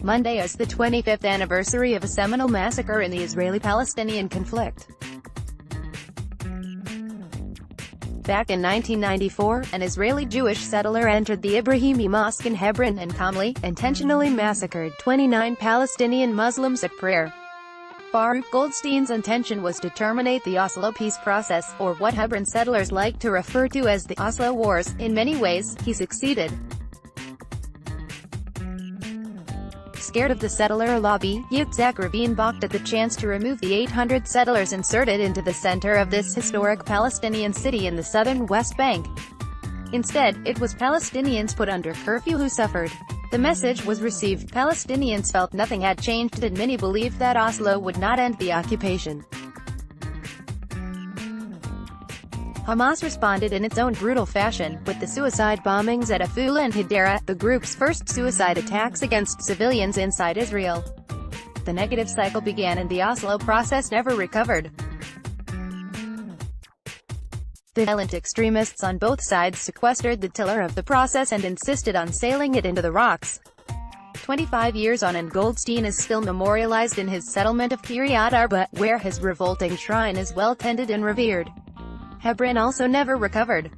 Monday as the 25th anniversary of a seminal massacre in the Israeli-Palestinian conflict. Back in 1994, an Israeli Jewish settler entered the Ibrahimi Mosque in Hebron and calmly, intentionally massacred 29 Palestinian Muslims at prayer. Baruch Goldstein's intention was to terminate the Oslo peace process, or what Hebron settlers like to refer to as the Oslo Wars. In many ways, he succeeded. Scared of the settler lobby, Yitzhak Rabin balked at the chance to remove the 800 settlers inserted into the center of this historic Palestinian city in the southern West Bank. Instead, it was Palestinians put under curfew who suffered. The message was received. Palestinians felt nothing had changed, and many believed that Oslo would not end the occupation. Hamas responded in its own brutal fashion, with the suicide bombings at Afula and Hadera, the group's first suicide attacks against civilians inside Israel. The negative cycle began and the Oslo process never recovered. The violent extremists on both sides sequestered the tiller of the process and insisted on sailing it into the rocks. 25 years on, and Goldstein is still memorialized in his settlement of Kiryat Arba, where his revolting shrine is well tended and revered. Hebron also never recovered.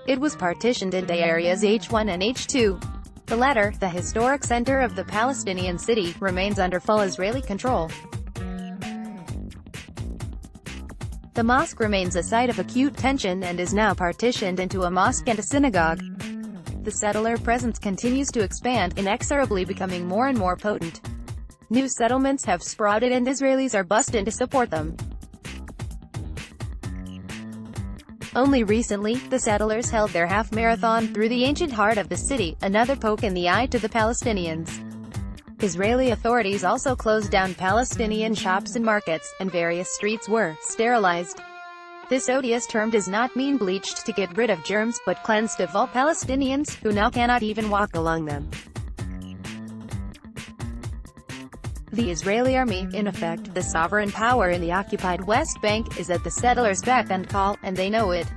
It was partitioned into areas H1 and H2. The latter, the historic center of the Palestinian city, remains under full Israeli control. The mosque remains a site of acute tension and is now partitioned into a mosque and a synagogue. The settler presence continues to expand, inexorably becoming more and more potent. New settlements have sprouted and Israelis are bussed in to support them. Only recently, the settlers held their half-marathon through the ancient heart of the city, another poke in the eye to the Palestinians. Israeli authorities also closed down Palestinian shops and markets, and various streets were sterilized. This odious term does not mean bleached to get rid of germs, but cleansed of all Palestinians, who now cannot even walk along them. The Israeli army, in effect, the sovereign power in the occupied West Bank, is at the settlers' beck and call, and they know it.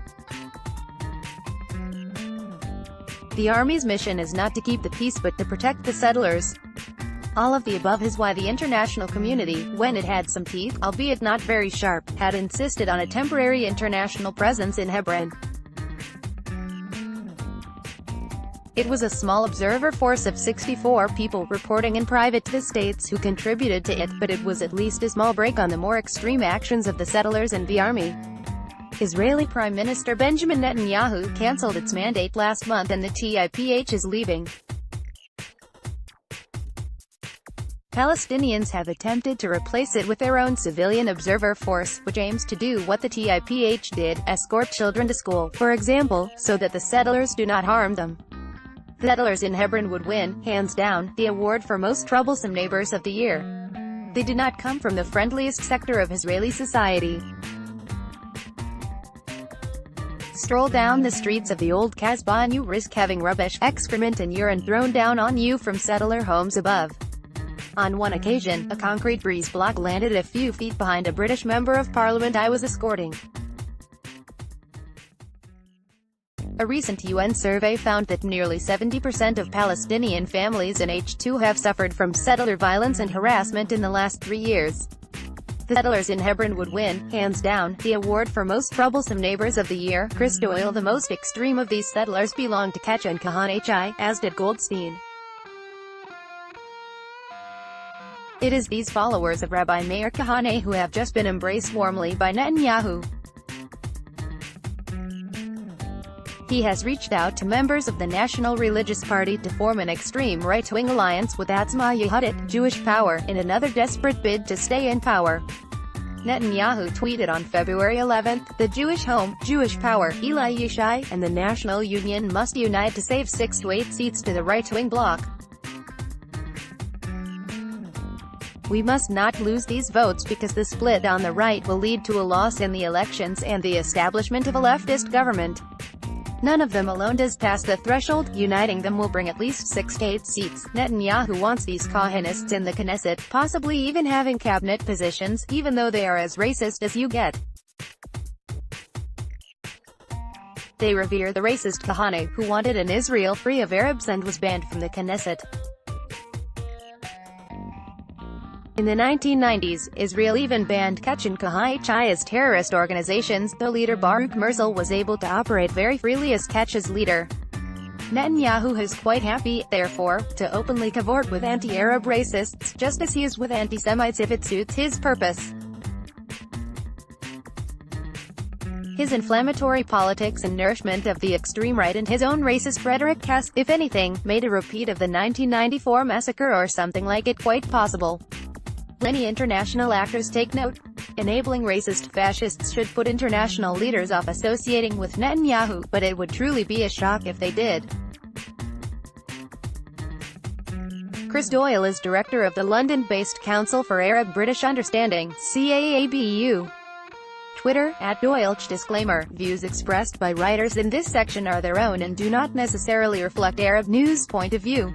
The army's mission is not to keep the peace but to protect the settlers. All of the above is why the international community, when it had some teeth, albeit not very sharp, had insisted on a temporary international presence in Hebron. It was a small observer force of 64 people, reporting in private to the states, who contributed to it, but it was at least a small break on the more extreme actions of the settlers and the army. Israeli Prime Minister Benjamin Netanyahu cancelled its mandate last month and the TIPH is leaving. Palestinians have attempted to replace it with their own civilian observer force, which aims to do what the TIPH did, escort children to school, for example, so that the settlers do not harm them. The settlers in Hebron would win, hands down, the award for most troublesome neighbors of the year. They did not come from the friendliest sector of Israeli society. Stroll down the streets of the old Kasbah and you risk having rubbish, excrement and urine thrown down on you from settler homes above. On one occasion, a concrete breeze block landed a few feet behind a British member of parliament I was escorting. A recent UN survey found that nearly 70% of Palestinian families in H2 have suffered from settler violence and harassment in the last 3 years. The settlers in Hebron would win, hands down, the award for most troublesome neighbors of the year. Chris Doyle. The most extreme of these settlers belonged to Kach and Kahan, as did Goldstein. It is these followers of Rabbi Meir Kahane who have just been embraced warmly by Netanyahu. He has reached out to members of the National Religious Party to form an extreme right-wing alliance with Atzma Yehudit, Jewish Power, in another desperate bid to stay in power. Netanyahu tweeted on February 11, "The Jewish Home, Jewish Power, Eli Yishai, and the National Union must unite to save 6 to 8 seats to the right-wing bloc. We must not lose these votes because the split on the right will lead to a loss in the elections and the establishment of a leftist government. None of them alone does pass the threshold. Uniting them will bring at least 6 to 8 seats. Netanyahu wants these Kahanists in the Knesset, possibly even having cabinet positions, even though they are as racist as you get." They revere the racist Kahane, who wanted an Israel free of Arabs and was banned from the Knesset. In the 1990s, Israel even banned Kach and Kahai as terrorist organizations, though leader Baruch Goldstein was able to operate very freely as Kach's leader. Netanyahu is quite happy, therefore, to openly cavort with anti-Arab racists, just as he is with anti-Semites if it suits his purpose. His inflammatory politics and nourishment of the extreme right and his own racist rhetoric has, if anything, made a repeat of the 1994 massacre or something like it quite possible. Many international actors take note. Enabling racist fascists should put international leaders off associating with Netanyahu, but it would truly be a shock if they did. Chris Doyle is director of the London-based Council for Arab-British Understanding, CAABU. Twitter, @Doylech. Disclaimer: views expressed by writers in this section are their own and do not necessarily reflect Arab News' point of view.